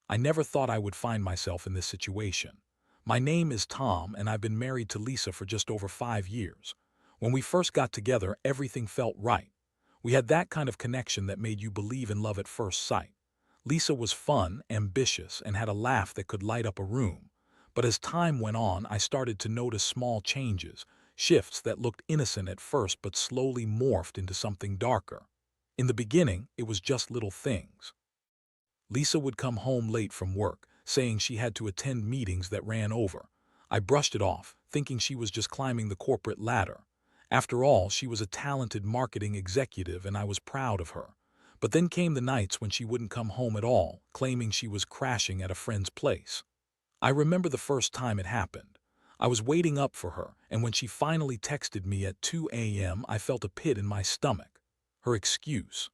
I never thought I would find myself in this situation. My name is Tom, and I've been married to Lisa for just over 5 years. When we first got together, everything felt right. We had that kind of connection that made you believe in love at first sight. Lisa was fun, ambitious, and had a laugh that could light up a room. But as time went on, I started to notice small changes, shifts that looked innocent at first but slowly morphed into something darker. In the beginning, it was just little things. Lisa would come home late from work, saying she had to attend meetings that ran over. I brushed it off, thinking she was just climbing the corporate ladder. After all, she was a talented marketing executive and I was proud of her. But then came the nights when she wouldn't come home at all, claiming she was crashing at a friend's place. I remember the first time it happened. I was waiting up for her, and when she finally texted me at 2 a.m., I felt a pit in my stomach. Her excuse: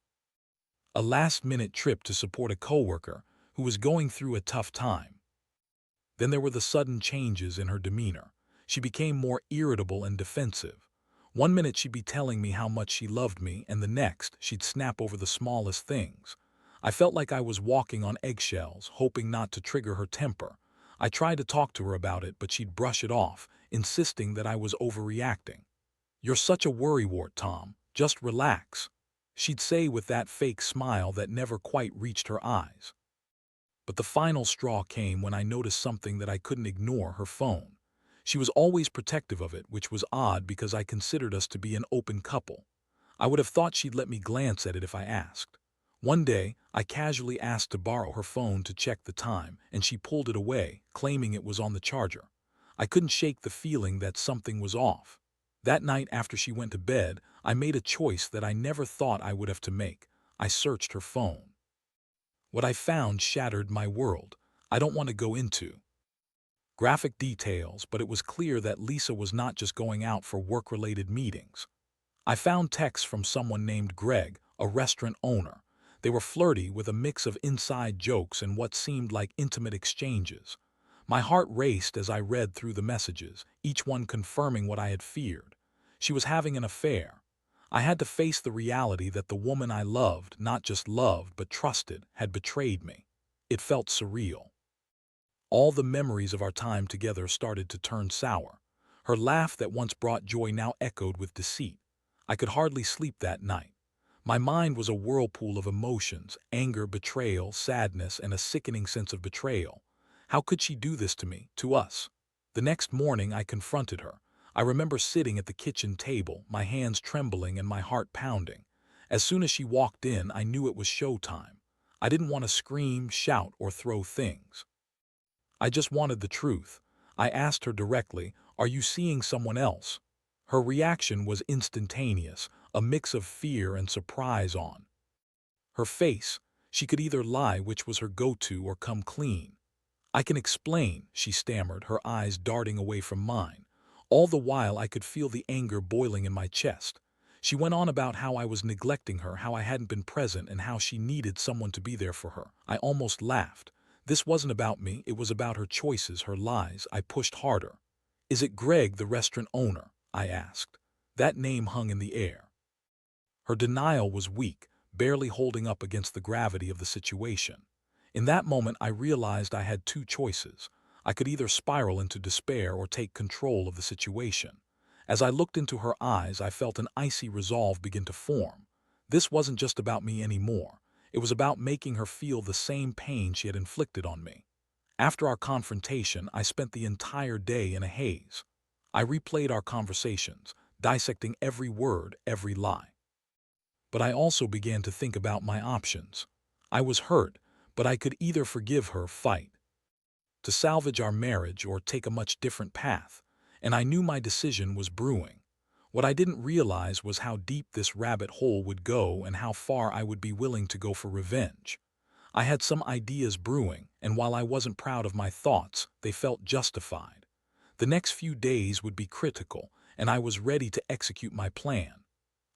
a last-minute trip to support a coworker who was going through a tough time. Then there were the sudden changes in her demeanor. She became more irritable and defensive. One minute she'd be telling me how much she loved me, and the next she'd snap over the smallest things. I felt like I was walking on eggshells, hoping not to trigger her temper. I tried to talk to her about it, but she'd brush it off, insisting that I was overreacting. "You're such a worrywart, Tom. Just relax," she'd say with that fake smile that never quite reached her eyes. But the final straw came when I noticed something that I couldn't ignore: her phone. She was always protective of it, which was odd because I considered us to be an open couple. I would have thought she'd let me glance at it if I asked. One day, I casually asked to borrow her phone to check the time, and she pulled it away, claiming it was on the charger. I couldn't shake the feeling that something was off. That night after she went to bed, I made a choice that I never thought I would have to make. I searched her phone. What I found shattered my world. I don't want to go into graphic details, but it was clear that Lisa was not just going out for work-related meetings. I found texts from someone named Greg, a restaurant owner. They were flirty, with a mix of inside jokes and what seemed like intimate exchanges. My heart raced as I read through the messages, each one confirming what I had feared. She was having an affair. I had to face the reality that the woman I loved, not just loved but trusted, had betrayed me. It felt surreal. All the memories of our time together started to turn sour. Her laugh that once brought joy now echoed with deceit. I could hardly sleep that night. My mind was a whirlpool of emotions: anger, betrayal, sadness, and a sickening sense of betrayal. How could she do this to me, to us? The next morning I confronted her. I remember sitting at the kitchen table, my hands trembling and my heart pounding. As soon as she walked in, I knew it was showtime. I didn't want to scream, shout, or throw things. I just wanted the truth. I asked her directly, "Are you seeing someone else?" Her reaction was instantaneous, a mix of fear and surprise on her face. She could either lie, which was her go-to, or come clean. "I can explain," she stammered, her eyes darting away from mine. All the while I could feel the anger boiling in my chest. She went on about how I was neglecting her, how I hadn't been present, and how she needed someone to be there for her. I almost laughed. This wasn't about me, it was about her choices, her lies. I pushed harder. "Is it Greg, the restaurant owner?" I asked. That name hung in the air. Her denial was weak, barely holding up against the gravity of the situation. In that moment, I realized I had two choices. I could either spiral into despair or take control of the situation. As I looked into her eyes, I felt an icy resolve begin to form. This wasn't just about me anymore. It was about making her feel the same pain she had inflicted on me. After our confrontation, I spent the entire day in a haze. I replayed our conversations, dissecting every word, every lie. But I also began to think about my options. I was hurt, but I could either forgive her, fight to salvage our marriage, or take a much different path, and I knew my decision was brewing. What I didn't realize was how deep this rabbit hole would go and how far I would be willing to go for revenge. I had some ideas brewing, and while I wasn't proud of my thoughts, they felt justified. The next few days would be critical, and I was ready to execute my plan.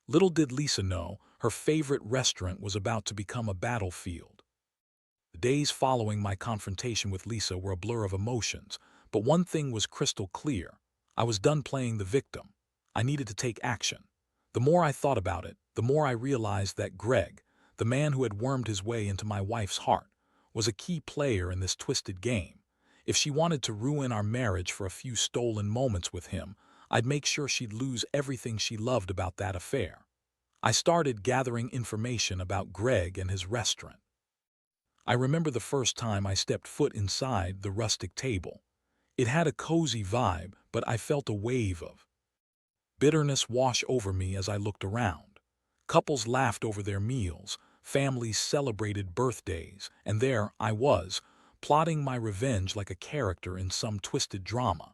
Little did Lisa know, her favorite restaurant was about to become a battlefield. The days following my confrontation with Lisa were a blur of emotions, but one thing was crystal clear. I was done playing the victim. I needed to take action. The more I thought about it, the more I realized that Greg, the man who had wormed his way into my wife's heart, was a key player in this twisted game. If she wanted to ruin our marriage for a few stolen moments with him, I'd make sure she'd lose everything she loved about that affair. I started gathering information about Greg and his restaurant. I remember the first time I stepped foot inside the rustic table. It had a cozy vibe, but I felt a wave of bitterness wash over me as I looked around. Couples laughed over their meals, families celebrated birthdays, and there I was, plotting my revenge like a character in some twisted drama.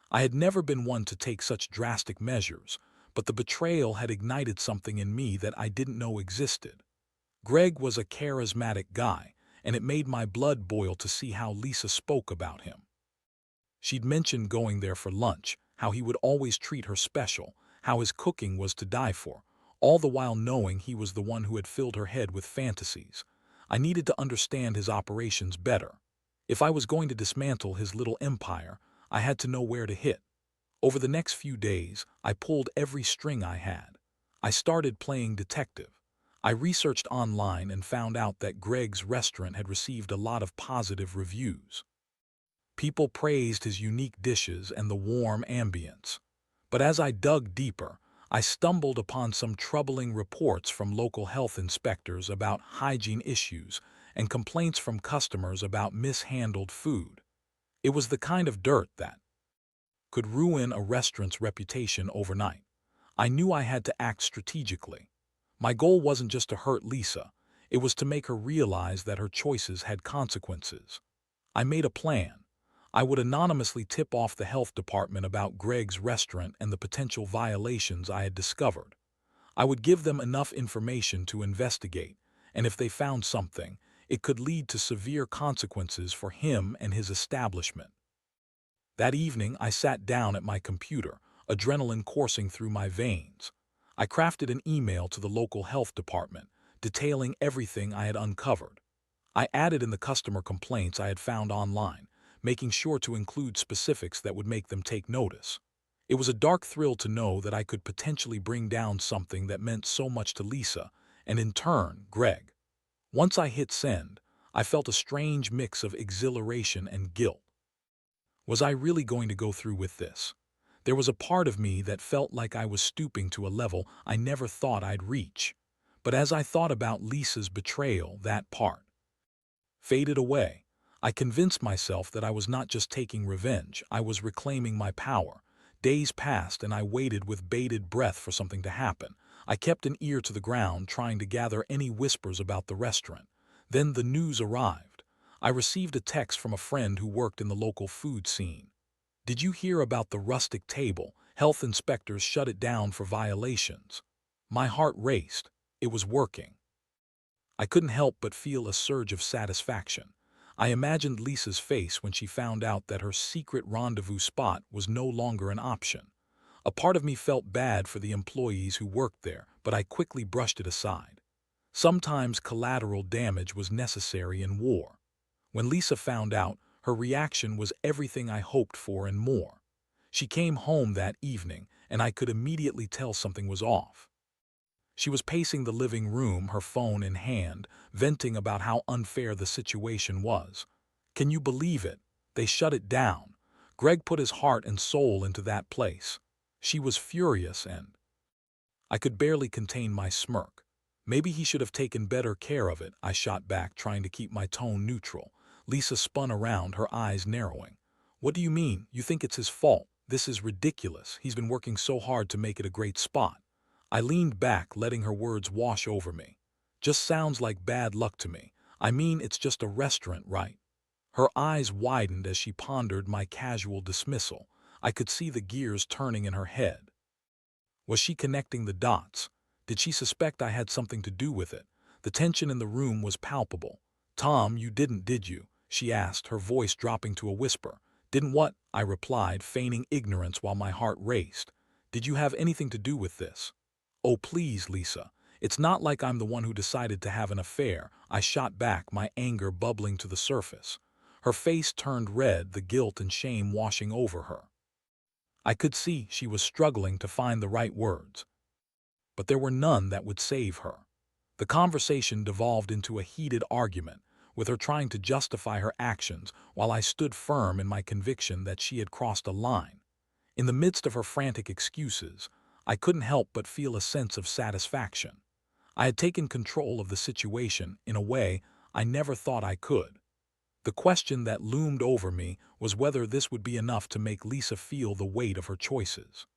I had never been one to take such drastic measures, but the betrayal had ignited something in me that I didn't know existed. Greg was a charismatic guy, and it made my blood boil to see how Lisa spoke about him. She'd mentioned going there for lunch, how he would always treat her special, how his cooking was to die for, all the while knowing he was the one who had filled her head with fantasies. I needed to understand his operations better. If I was going to dismantle his little empire, I had to know where to hit. Over the next few days, I pulled every string I had. I started playing detective. I researched online and found out that Greg's restaurant had received a lot of positive reviews. People praised his unique dishes and the warm ambience. But as I dug deeper, I stumbled upon some troubling reports from local health inspectors about hygiene issues and complaints from customers about mishandled food. It was the kind of dirt that could ruin a restaurant's reputation overnight. I knew I had to act strategically. My goal wasn't just to hurt Lisa, it was to make her realize that her choices had consequences. I made a plan. I would anonymously tip off the health department about Greg's restaurant and the potential violations I had discovered. I would give them enough information to investigate, and if they found something, it could lead to severe consequences for him and his establishment. That evening, I sat down at my computer, adrenaline coursing through my veins. I crafted an email to the local health department, detailing everything I had uncovered. I added in the customer complaints I had found online, making sure to include specifics that would make them take notice. It was a dark thrill to know that I could potentially bring down something that meant so much to Lisa, and in turn, Greg. Once I hit send, I felt a strange mix of exhilaration and guilt. Was I really going to go through with this? There was a part of me that felt like I was stooping to a level I never thought I'd reach. But as I thought about Lisa's betrayal, that part faded away. I convinced myself that I was not just taking revenge, I was reclaiming my power. Days passed and I waited with bated breath for something to happen. I kept an ear to the ground, trying to gather any whispers about the restaurant. Then the news arrived. I received a text from a friend who worked in the local food scene. "Did you hear about the rustic table? Health inspectors shut it down for violations." My heart raced. It was working. I couldn't help but feel a surge of satisfaction. I imagined Lisa's face when she found out that her secret rendezvous spot was no longer an option. A part of me felt bad for the employees who worked there, but I quickly brushed it aside. Sometimes collateral damage was necessary in war. When Lisa found out, her reaction was everything I hoped for and more. She came home that evening, and I could immediately tell something was off. She was pacing the living room, her phone in hand, venting about how unfair the situation was. "Can you believe it? They shut it down. Greg put his heart and soul into that place." She was furious, and I could barely contain my smirk. "Maybe he should have taken better care of it," I shot back, trying to keep my tone neutral. Lisa spun around, her eyes narrowing. "What do you mean? You think it's his fault? This is ridiculous. He's been working so hard to make it a great spot." I leaned back, letting her words wash over me. "Just sounds like bad luck to me. I mean, it's just a restaurant, right?" Her eyes widened as she pondered my casual dismissal. I could see the gears turning in her head. Was she connecting the dots? Did she suspect I had something to do with it? The tension in the room was palpable. "Tom, you didn't, did you?" she asked, her voice dropping to a whisper. "Didn't what?" I replied, feigning ignorance while my heart raced. "Did you have anything to do with this?" "Oh, please, Lisa. It's not like I'm the one who decided to have an affair," I shot back, my anger bubbling to the surface. Her face turned red, the guilt and shame washing over her. I could see she was struggling to find the right words. But there were none that would save her. The conversation devolved into a heated argument. with her trying to justify her actions while I stood firm in my conviction that she had crossed a line. In the midst of her frantic excuses, I couldn't help but feel a sense of satisfaction. I had taken control of the situation in a way I never thought I could. The question that loomed over me was whether this would be enough to make Lisa feel the weight of her choices.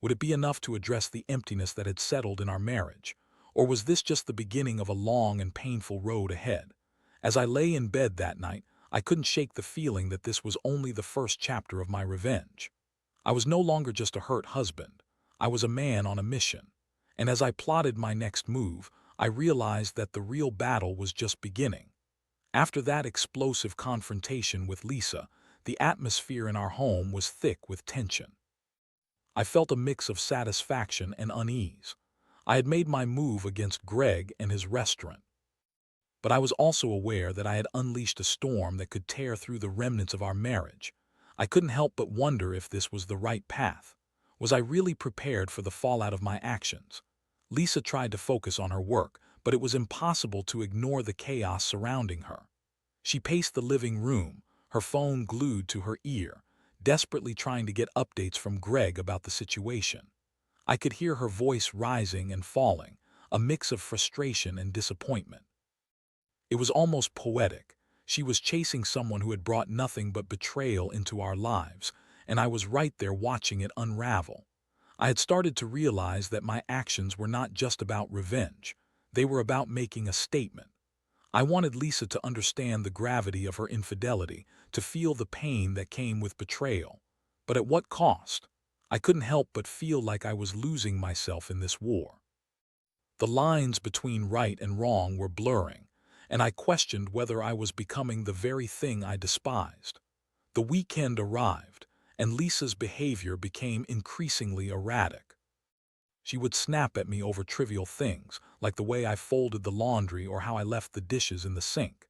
Would it be enough to address the emptiness that had settled in our marriage? Or was this just the beginning of a long and painful road ahead? As I lay in bed that night, I couldn't shake the feeling that this was only the first chapter of my revenge. I was no longer just a hurt husband. I was a man on a mission. And as I plotted my next move, I realized that the real battle was just beginning. After that explosive confrontation with Lisa, the atmosphere in our home was thick with tension. I felt a mix of satisfaction and unease. I had made my move against Greg and his restaurant. But I was also aware that I had unleashed a storm that could tear through the remnants of our marriage. I couldn't help but wonder if this was the right path. Was I really prepared for the fallout of my actions? Lisa tried to focus on her work, but it was impossible to ignore the chaos surrounding her. She paced the living room, her phone glued to her ear, desperately trying to get updates from Greg about the situation. I could hear her voice rising and falling, a mix of frustration and disappointment. It was almost poetic. She was chasing someone who had brought nothing but betrayal into our lives, and I was right there watching it unravel. I had started to realize that my actions were not just about revenge. They were about making a statement. I wanted Lisa to understand the gravity of her infidelity, to feel the pain that came with betrayal. But at what cost? I couldn't help but feel like I was losing myself in this war. The lines between right and wrong were blurring, and I questioned whether I was becoming the very thing I despised. The weekend arrived, and Lisa's behavior became increasingly erratic. She would snap at me over trivial things, like the way I folded the laundry or how I left the dishes in the sink.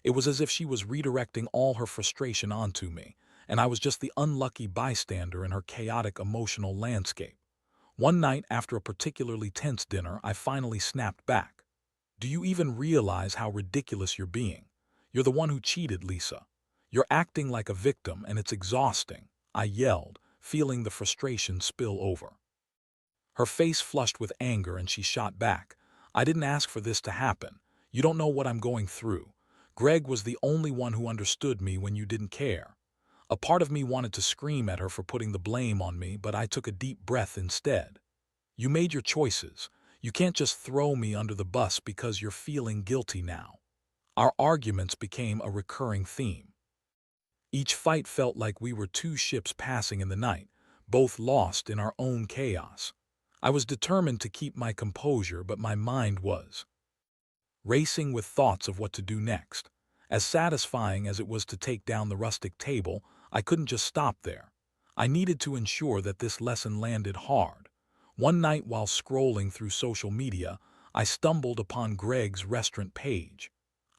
It was as if she was redirecting all her frustration onto me, and I was just the unlucky bystander in her chaotic emotional landscape. One night after a particularly tense dinner, I finally snapped back. "Do you even realize how ridiculous you're being? You're the one who cheated, Lisa. You're acting like a victim, and it's exhausting," I yelled, feeling the frustration spill over. Her face flushed with anger and she shot back. "I didn't ask for this to happen. You don't know what I'm going through. Greg was the only one who understood me when you didn't care." A part of me wanted to scream at her for putting the blame on me, but I took a deep breath instead. "You made your choices. You can't just throw me under the bus because you're feeling guilty now." Our arguments became a recurring theme. Each fight felt like we were two ships passing in the night, both lost in our own chaos. I was determined to keep my composure, but my mind was racing with thoughts of what to do next. As satisfying as it was to take down the rustic table, I couldn't just stop there. I needed to ensure that this lesson landed hard. One night while scrolling through social media, I stumbled upon Greg's restaurant page.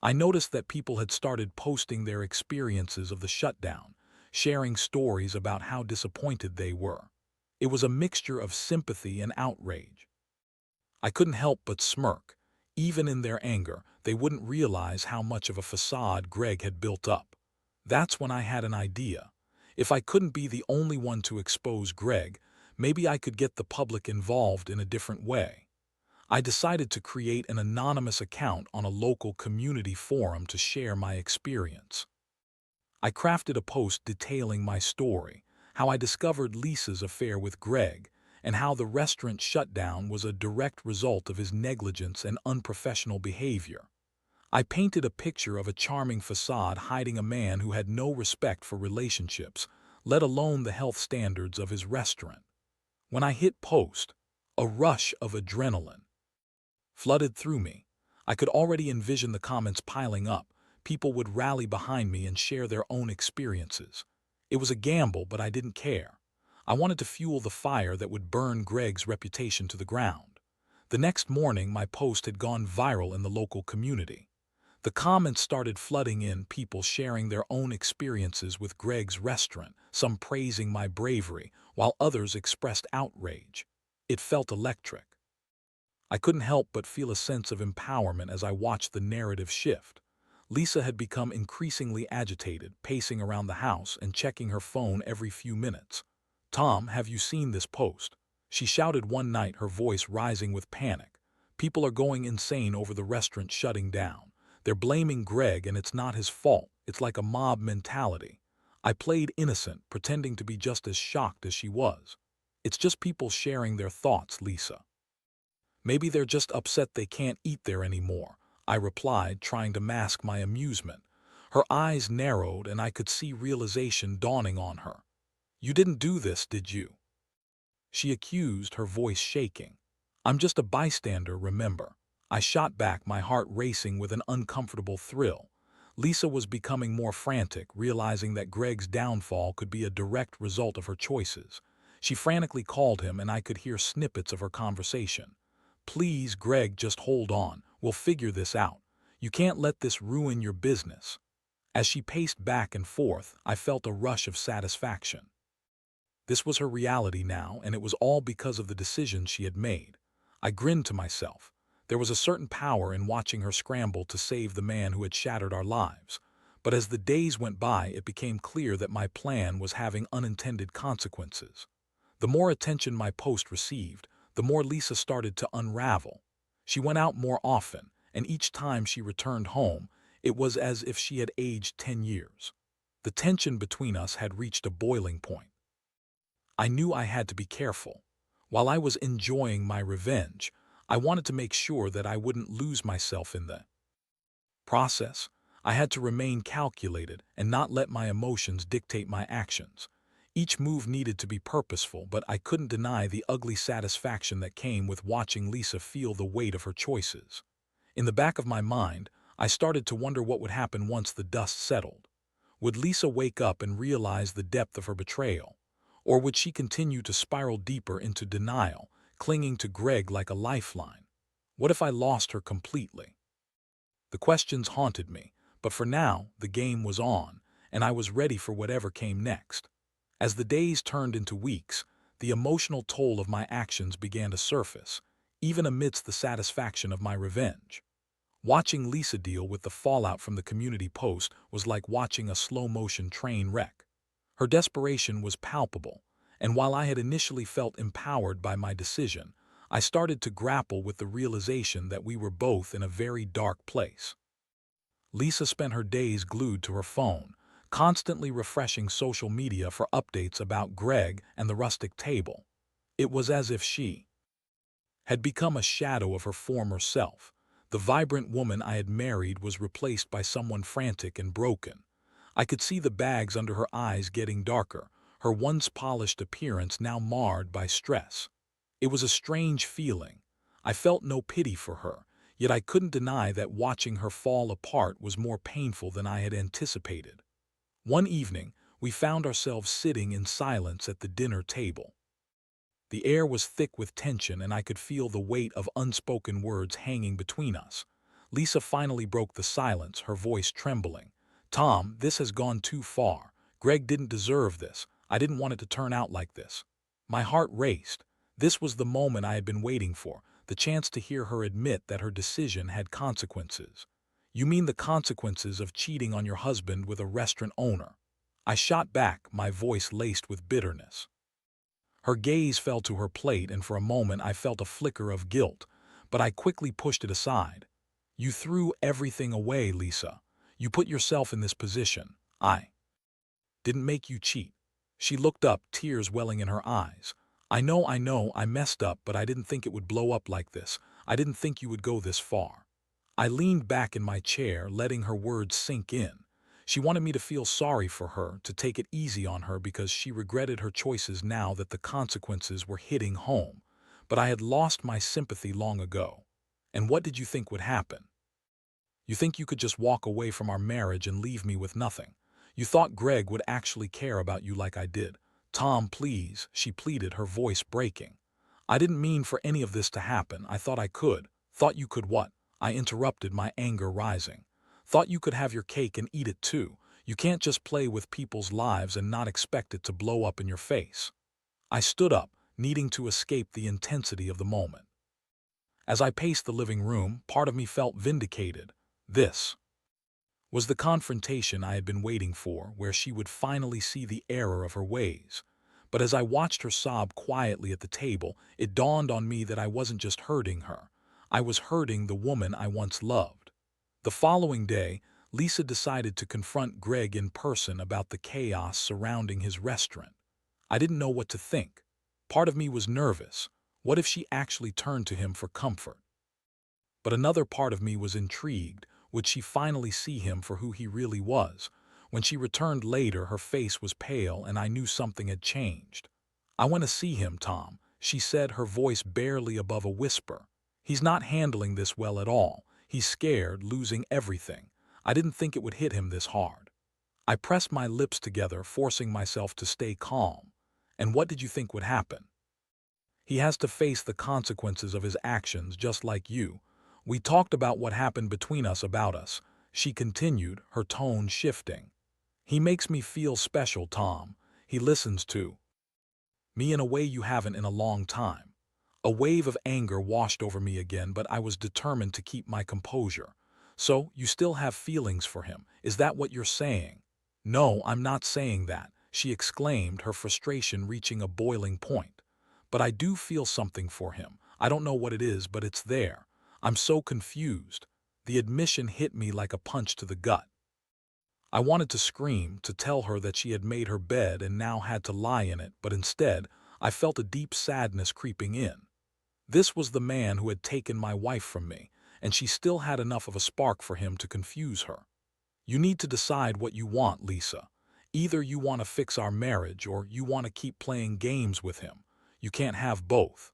I noticed that people had started posting their experiences of the shutdown, sharing stories about how disappointed they were. It was a mixture of sympathy and outrage. I couldn't help but smirk. Even in their anger, they wouldn't realize how much of a facade Greg had built up. That's when I had an idea. If I couldn't be the only one to expose Greg, maybe I could get the public involved in a different way. I decided to create an anonymous account on a local community forum to share my experience. I crafted a post detailing my story, how I discovered Lisa's affair with Greg, and how the restaurant shutdown was a direct result of his negligence and unprofessional behavior. I painted a picture of a charming facade hiding a man who had no respect for relationships, let alone the health standards of his restaurant. When I hit post, a rush of adrenaline flooded through me. I could already envision the comments piling up. People would rally behind me and share their own experiences. It was a gamble, but I didn't care. I wanted to fuel the fire that would burn Greg's reputation to the ground. The next morning, my post had gone viral in the local community. The comments started flooding in, people sharing their own experiences with Greg's restaurant, some praising my bravery, while others expressed outrage. It felt electric. I couldn't help but feel a sense of empowerment as I watched the narrative shift. Lisa had become increasingly agitated, pacing around the house and checking her phone every few minutes. "Tom, have you seen this post?" She shouted one night, her voice rising with panic. "People are going insane over the restaurant shutting down. They're blaming Greg and it's not his fault. It's like a mob mentality." I played innocent, pretending to be just as shocked as she was. "It's just people sharing their thoughts, Lisa. Maybe they're just upset they can't eat there anymore," I replied, trying to mask my amusement. Her eyes narrowed and I could see realization dawning on her. "You didn't do this, did you?" she accused, her voice shaking. "I'm just a bystander, remember." I shot back, my heart racing with an uncomfortable thrill. Lisa was becoming more frantic, realizing that Greg's downfall could be a direct result of her choices. She frantically called him and I could hear snippets of her conversation. "Please, Greg, just hold on. We'll figure this out. You can't let this ruin your business." As she paced back and forth, I felt a rush of satisfaction. This was her reality now, and it was all because of the decisions she had made. I grinned to myself. There was a certain power in watching her scramble to save the man who had shattered our lives. But as the days went by, it became clear that my plan was having unintended consequences. The more attention my post received, the more Lisa started to unravel. She went out more often, and each time she returned home, it was as if she had aged 10 years. The tension between us had reached a boiling point. I knew I had to be careful. While I was enjoying my revenge, I wanted to make sure that I wouldn't lose myself in the process. I had to remain calculated and not let my emotions dictate my actions. Each move needed to be purposeful, but I couldn't deny the ugly satisfaction that came with watching Lisa feel the weight of her choices. In the back of my mind, I started to wonder what would happen once the dust settled. Would Lisa wake up and realize the depth of her betrayal? Or would she continue to spiral deeper into denial, clinging to Greg like a lifeline? What if I lost her completely? The questions haunted me, but for now, the game was on, and I was ready for whatever came next. As the days turned into weeks, the emotional toll of my actions began to surface, even amidst the satisfaction of my revenge. Watching Lisa deal with the fallout from the community post was like watching a slow-motion train wreck. Her desperation was palpable, and while I had initially felt empowered by my decision, I started to grapple with the realization that we were both in a very dark place. Lisa spent her days glued to her phone, constantly refreshing social media for updates about Greg and the rustic table. It was as if she had become a shadow of her former self. The vibrant woman I had married was replaced by someone frantic and broken. I could see the bags under her eyes getting darker, her once polished appearance now marred by stress. It was a strange feeling. I felt no pity for her, yet I couldn't deny that watching her fall apart was more painful than I had anticipated. One evening, we found ourselves sitting in silence at the dinner table. The air was thick with tension and I could feel the weight of unspoken words hanging between us. Lisa finally broke the silence, her voice trembling. "Tom, this has gone too far. Greg didn't deserve this. I didn't want it to turn out like this." My heart raced. This was the moment I had been waiting for, the chance to hear her admit that her decision had consequences. "You mean the consequences of cheating on your husband with a restaurant owner?" I shot back, my voice laced with bitterness. Her gaze fell to her plate, and for a moment I felt a flicker of guilt, but I quickly pushed it aside. "You threw everything away, Lisa. You put yourself in this position. I didn't make you cheat." She looked up, tears welling in her eyes. I know, I messed up, but I didn't think it would blow up like this. I didn't think you would go this far." I leaned back in my chair, letting her words sink in. She wanted me to feel sorry for her, to take it easy on her because she regretted her choices now that the consequences were hitting home. But I had lost my sympathy long ago. "And what did you think would happen? You think you could just walk away from our marriage and leave me with nothing? You thought Greg would actually care about you like I did?" "Tom, please," she pleaded, her voice breaking. "I didn't mean for any of this to happen. I thought I could." "Thought you could what?" I interrupted, my anger rising. "Thought you could have your cake and eat it too. You can't just play with people's lives and not expect it to blow up in your face." I stood up, needing to escape the intensity of the moment. As I paced the living room, part of me felt vindicated. This was the confrontation I had been waiting for, where she would finally see the error of her ways. But as I watched her sob quietly at the table, it dawned on me that I wasn't just hurting her. I was hurting the woman I once loved. The following day, Lisa decided to confront Greg in person about the chaos surrounding his restaurant. I didn't know what to think. Part of me was nervous. What if she actually turned to him for comfort? But another part of me was intrigued. Would she finally see him for who he really was? When she returned later, her face was pale, and I knew something had changed. "I want to see him, Tom," she said, her voice barely above a whisper. "He's not handling this well at all. He's scared, losing everything. I didn't think it would hit him this hard." I pressed my lips together, forcing myself to stay calm. "And what did you think would happen?" "He has to face the consequences of his actions, just like you. We talked about what happened between us about us," she continued, her tone shifting. "He makes me feel special, Tom. He listens to me in a way you haven't in a long time." A wave of anger washed over me again, but I was determined to keep my composure. "So, you still have feelings for him? Is that what you're saying?" "No, I'm not saying that," she exclaimed, her frustration reaching a boiling point. "But I do feel something for him. I don't know what it is, but it's there. I'm so confused." The admission hit me like a punch to the gut. I wanted to scream, to tell her that she had made her bed and now had to lie in it, but instead, I felt a deep sadness creeping in. This was the man who had taken my wife from me, and she still had enough of a spark for him to confuse her. "You need to decide what you want, Lisa. Either you want to fix our marriage or you want to keep playing games with him. You can't have both."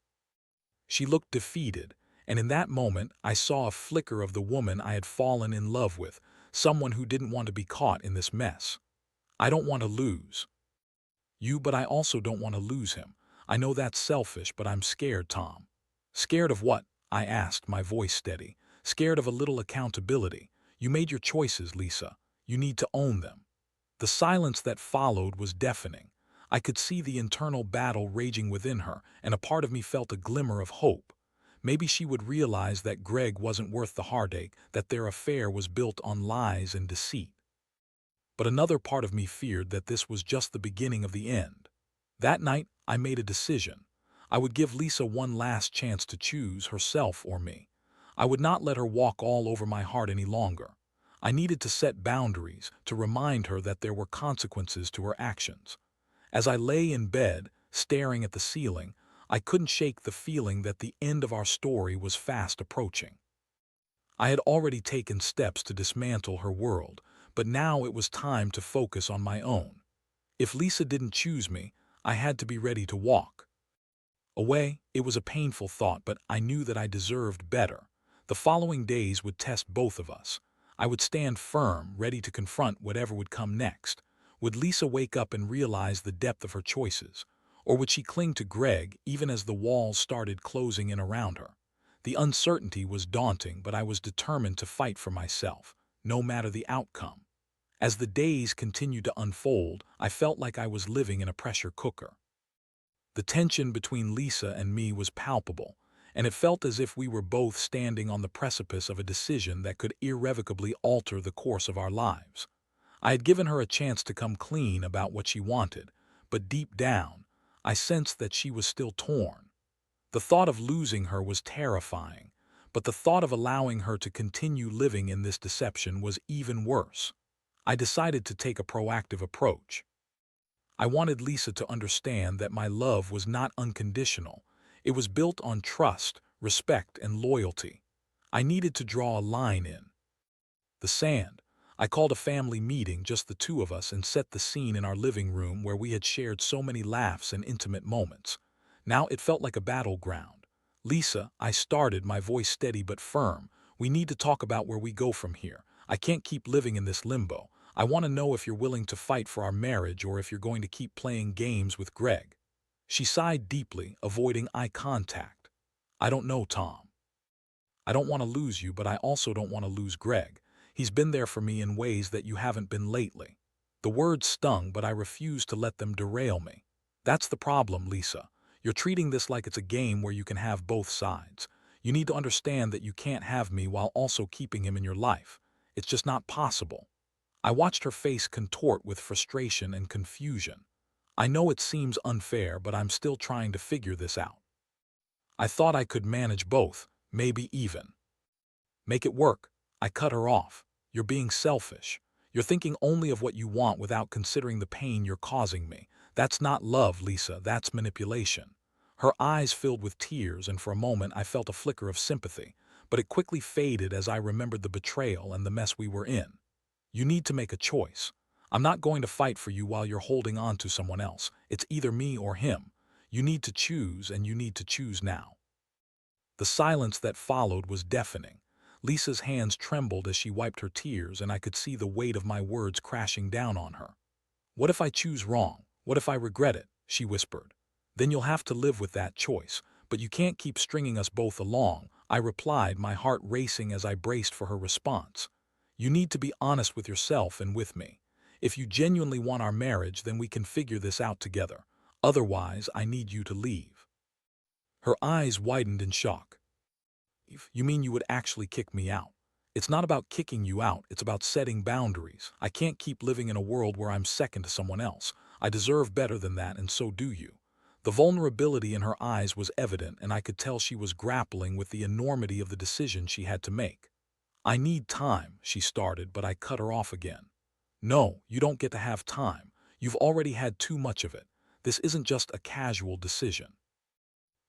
She looked defeated, and in that moment I saw a flicker of the woman I had fallen in love with, someone who didn't want to be caught in this mess. "I don't want to lose you, but I also don't want to lose him. I know that's selfish, but I'm scared, Tom." "Scared of what?" I asked, my voice steady. "Scared of a little accountability. You made your choices, Lisa. You need to own them." The silence that followed was deafening. I could see the internal battle raging within her, and a part of me felt a glimmer of hope. Maybe she would realize that Greg wasn't worth the heartache, that their affair was built on lies and deceit. But another part of me feared that this was just the beginning of the end. That night, I made a decision. I would give Lisa one last chance to choose herself or me. I would not let her walk all over my heart any longer. I needed to set boundaries, to remind her that there were consequences to her actions. As I lay in bed, staring at the ceiling, I couldn't shake the feeling that the end of our story was fast approaching. I had already taken steps to dismantle her world, but now it was time to focus on my own. If Lisa didn't choose me, I had to be ready to walk away. It was a painful thought, but I knew that I deserved better. The following days would test both of us. I would stand firm, ready to confront whatever would come next. Would Lisa wake up and realize the depth of her choices? Or would she cling to Greg even as the walls started closing in around her? The uncertainty was daunting, but I was determined to fight for myself, no matter the outcome. As the days continued to unfold, I felt like I was living in a pressure cooker. The tension between Lisa and me was palpable, and it felt as if we were both standing on the precipice of a decision that could irrevocably alter the course of our lives. I had given her a chance to come clean about what she wanted, but deep down, I sensed that she was still torn. The thought of losing her was terrifying, but the thought of allowing her to continue living in this deception was even worse. I decided to take a proactive approach. I wanted Lisa to understand that my love was not unconditional. It was built on trust, respect, and loyalty. I needed to draw a line in the sand. I called a family meeting, just the two of us, and set the scene in our living room where we had shared so many laughs and intimate moments. Now it felt like a battleground. "Lisa," I started, my voice steady but firm, "we need to talk about where we go from here. I can't keep living in this limbo. I want to know if you're willing to fight for our marriage or if you're going to keep playing games with Greg." She sighed deeply, avoiding eye contact. "I don't know, Tom. I don't want to lose you, but I also don't want to lose Greg. He's been there for me in ways that you haven't been lately." The words stung, but I refused to let them derail me. "That's the problem, Lisa. You're treating this like it's a game where you can have both sides. You need to understand that you can't have me while also keeping him in your life. It's just not possible. I watched her face contort with frustration and confusion. I know it seems unfair, but I'm still trying to figure this out. I thought I could manage both, maybe even make it work. I cut her off. You're being selfish. You're thinking only of what you want without considering the pain you're causing me. That's not love, Lisa. That's manipulation. Her eyes filled with tears, and for a moment I felt a flicker of sympathy, but it quickly faded as I remembered the betrayal and the mess we were in. You need to make a choice. I'm not going to fight for you while you're holding on to someone else. It's either me or him. You need to choose, and you need to choose now. The silence that followed was deafening. Lisa's hands trembled as she wiped her tears, and I could see the weight of my words crashing down on her. What if I choose wrong? What if I regret it? She whispered. Then you'll have to live with that choice, but you can't keep stringing us both along, I replied, my heart racing as I braced for her response. You need to be honest with yourself and with me. If you genuinely want our marriage, then we can figure this out together. Otherwise, I need you to leave. Her eyes widened in shock. You mean you would actually kick me out? It's not about kicking you out, it's about setting boundaries. I can't keep living in a world where I'm second to someone else. I deserve better than that, and so do you. The vulnerability in her eyes was evident, and I could tell she was grappling with the enormity of the decision she had to make. I need time, she started, but I cut her off again. No, you don't get to have time. You've already had too much of it. This isn't just a casual decision.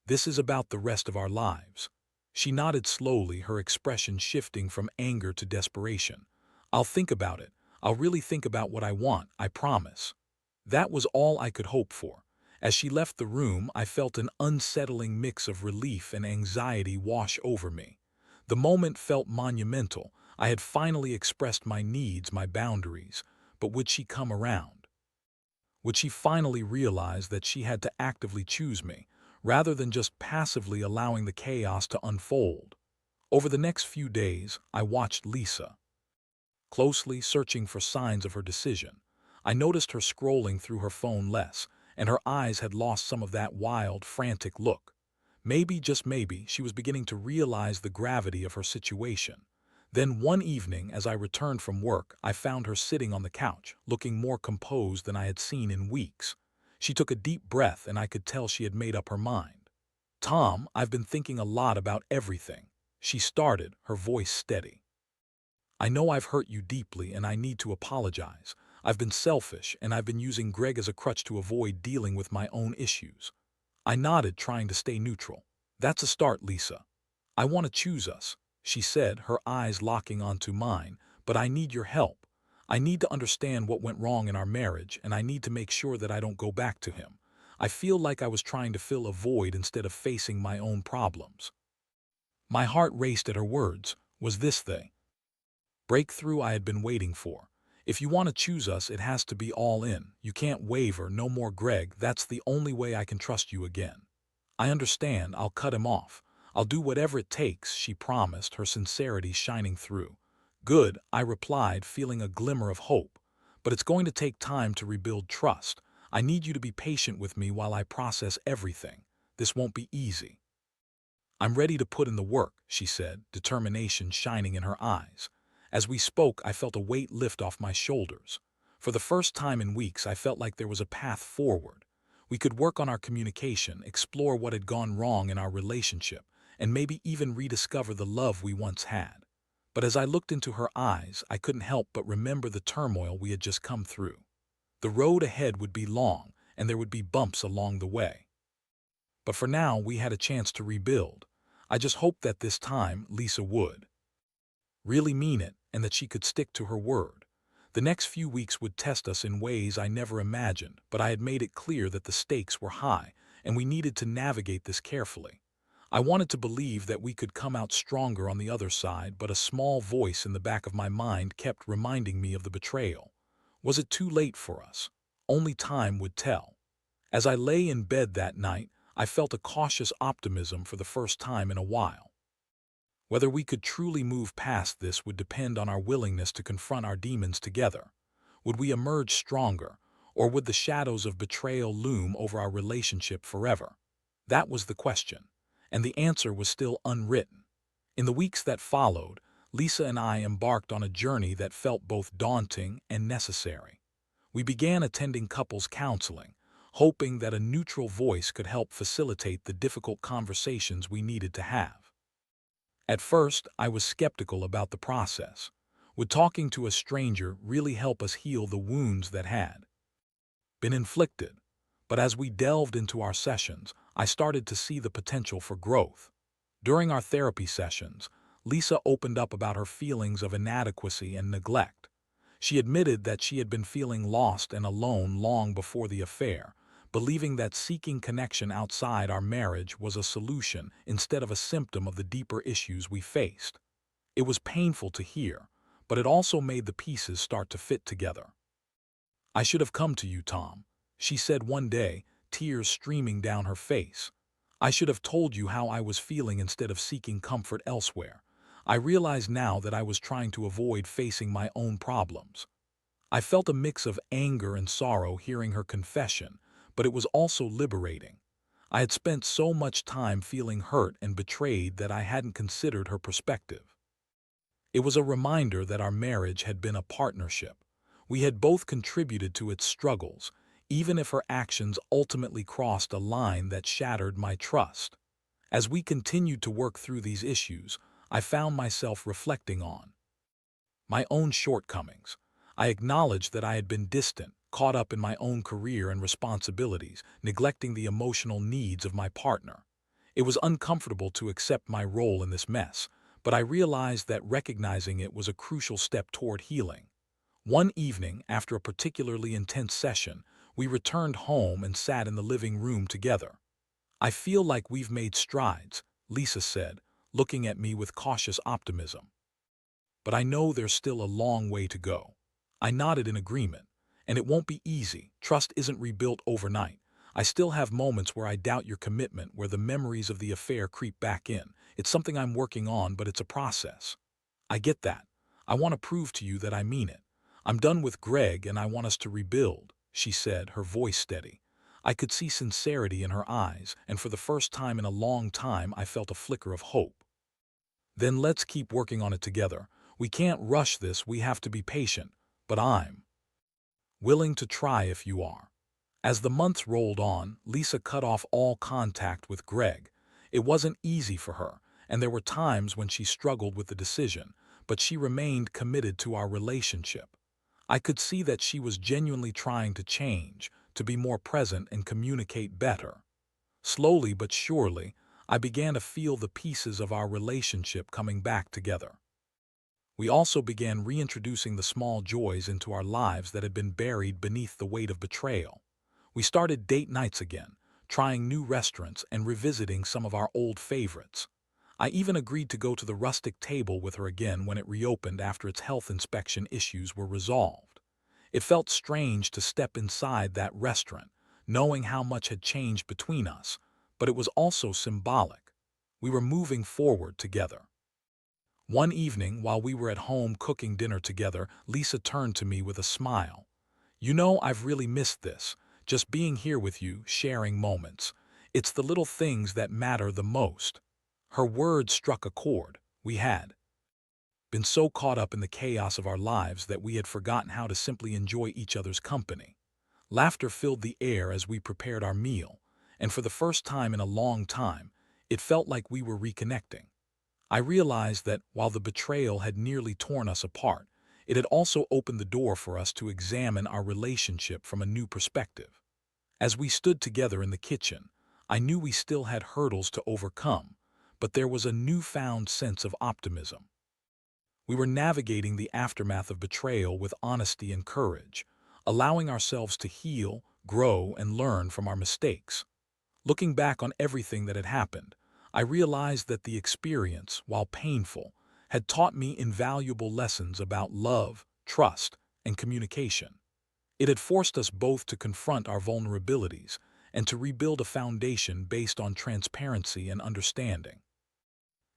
This is about the rest of our lives. She nodded slowly, her expression shifting from anger to desperation. I'll think about it. I'll really think about what I want, I promise. That was all I could hope for. As she left the room, I felt an unsettling mix of relief and anxiety wash over me. The moment felt monumental. I had finally expressed my needs, my boundaries. But would she come around? Would she finally realize that she had to actively choose me, rather than just passively allowing the chaos to unfold? Over the next few days, I watched Lisa closely, searching for signs of her decision. I noticed her scrolling through her phone less, and her eyes had lost some of that wild, frantic look. Maybe, just maybe, she was beginning to realize the gravity of her situation. Then one evening, as I returned from work, I found her sitting on the couch, looking more composed than I had seen in weeks. She took a deep breath, and I could tell she had made up her mind. Tom, I've been thinking a lot about everything. She started, her voice steady. I know I've hurt you deeply, and I need to apologize. I've been selfish, and I've been using Greg as a crutch to avoid dealing with my own issues. I nodded, trying to stay neutral. That's a start, Lisa. I want to choose us, she said, her eyes locking onto mine, but I need your help. I need to understand what went wrong in our marriage, and I need to make sure that I don't go back to him. I feel like I was trying to fill a void instead of facing my own problems. My heart raced at her words. Was this the breakthrough I had been waiting for? If you want to choose us, it has to be all in. You can't waver, no more Greg. That's the only way I can trust you again. I understand, I'll cut him off. I'll do whatever it takes, she promised, her sincerity shining through. Good, I replied, feeling a glimmer of hope. But it's going to take time to rebuild trust. I need you to be patient with me while I process everything. This won't be easy. I'm ready to put in the work, she said, determination shining in her eyes. As we spoke, I felt a weight lift off my shoulders. For the first time in weeks, I felt like there was a path forward. We could work on our communication, explore what had gone wrong in our relationship, and maybe even rediscover the love we once had. But as I looked into her eyes, I couldn't help but remember the turmoil we had just come through. The road ahead would be long, and there would be bumps along the way. But for now, we had a chance to rebuild. I just hoped that this time, Lisa would really mean it, and that she could stick to her word. The next few weeks would test us in ways I never imagined, but I had made it clear that the stakes were high, and we needed to navigate this carefully. I wanted to believe that we could come out stronger on the other side, but a small voice in the back of my mind kept reminding me of the betrayal. Was it too late for us? Only time would tell. As I lay in bed that night, I felt a cautious optimism for the first time in a while. Whether we could truly move past this would depend on our willingness to confront our demons together. Would we emerge stronger, or would the shadows of betrayal loom over our relationship forever? That was the question, and the answer was still unwritten. In the weeks that followed, Lisa and I embarked on a journey that felt both daunting and necessary. We began attending couples counseling, hoping that a neutral voice could help facilitate the difficult conversations we needed to have. At first, I was skeptical about the process. Would talking to a stranger really help us heal the wounds that had been inflicted? But as we delved into our sessions, I started to see the potential for growth. During our therapy sessions, Lisa opened up about her feelings of inadequacy and neglect. She admitted that she had been feeling lost and alone long before the affair, believing that seeking connection outside our marriage was a solution instead of a symptom of the deeper issues we faced. It was painful to hear, but it also made the pieces start to fit together. "I should have come to you, Tom," she said one day, tears streaming down her face. "I should have told you how I was feeling instead of seeking comfort elsewhere. I realize now that I was trying to avoid facing my own problems." I felt a mix of anger and sorrow hearing her confession, but it was also liberating. I had spent so much time feeling hurt and betrayed that I hadn't considered her perspective. It was a reminder that our marriage had been a partnership. We had both contributed to its struggles, even if her actions ultimately crossed a line that shattered my trust. As we continued to work through these issues, I found myself reflecting on my own shortcomings. I acknowledged that I had been distant, caught up in my own career and responsibilities, neglecting the emotional needs of my partner. It was uncomfortable to accept my role in this mess, but I realized that recognizing it was a crucial step toward healing. One evening, after a particularly intense session, we returned home and sat in the living room together. "I feel like we've made strides," Lisa said, looking at me with cautious optimism. "But I know there's still a long way to go." I nodded in agreement. "And it won't be easy. Trust isn't rebuilt overnight. I still have moments where I doubt your commitment, where the memories of the affair creep back in. It's something I'm working on, but it's a process." "I get that. I want to prove to you that I mean it. I'm done with Greg and I want us to rebuild," she said, her voice steady. I could see sincerity in her eyes, and for the first time in a long time I felt a flicker of hope. "Then let's keep working on it together. We can't rush this, we have to be patient, but I'm willing to try if you are." As the months rolled on, Lisa cut off all contact with Greg. It wasn't easy for her, and there were times when she struggled with the decision, but she remained committed to our relationship. I could see that she was genuinely trying to change, to be more present and communicate better. Slowly but surely, I began to feel the pieces of our relationship coming back together. We also began reintroducing the small joys into our lives that had been buried beneath the weight of betrayal. We started date nights again, trying new restaurants and revisiting some of our old favorites. I even agreed to go to the rustic table with her again when it reopened after its health inspection issues were resolved. It felt strange to step inside that restaurant, knowing how much had changed between us, but it was also symbolic. We were moving forward together. One evening, while we were at home cooking dinner together, Lisa turned to me with a smile. "You know, I've really missed this, just being here with you, sharing moments. It's the little things that matter the most." Her words struck a chord. We had been so caught up in the chaos of our lives that we had forgotten how to simply enjoy each other's company. Laughter filled the air as we prepared our meal, and for the first time in a long time, it felt like we were reconnecting. I realized that, while the betrayal had nearly torn us apart, it had also opened the door for us to examine our relationship from a new perspective. As we stood together in the kitchen, I knew we still had hurdles to overcome, but there was a newfound sense of optimism. We were navigating the aftermath of betrayal with honesty and courage, allowing ourselves to heal, grow, and learn from our mistakes. Looking back on everything that had happened, I realized that the experience, while painful, had taught me invaluable lessons about love, trust, and communication. It had forced us both to confront our vulnerabilities and to rebuild a foundation based on transparency and understanding.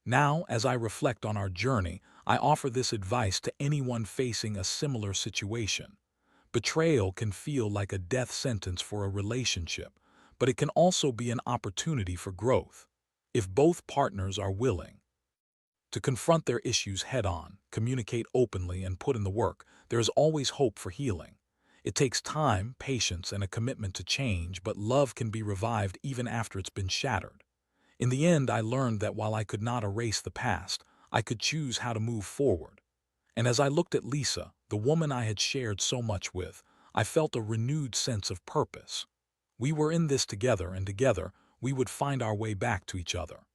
Now, as I reflect on our journey, I offer this advice to anyone facing a similar situation. Betrayal can feel like a death sentence for a relationship, but it can also be an opportunity for growth, if both partners are willing to confront their issues head-on, communicate openly, and put in the work, there is always hope for healing. It takes time, patience, and a commitment to change, but love can be revived even after it's been shattered. In the end, I learned that while I could not erase the past, I could choose how to move forward. And as I looked at Lisa, the woman I had shared so much with, I felt a renewed sense of purpose. We were in this together, and together we would find our way back to each other.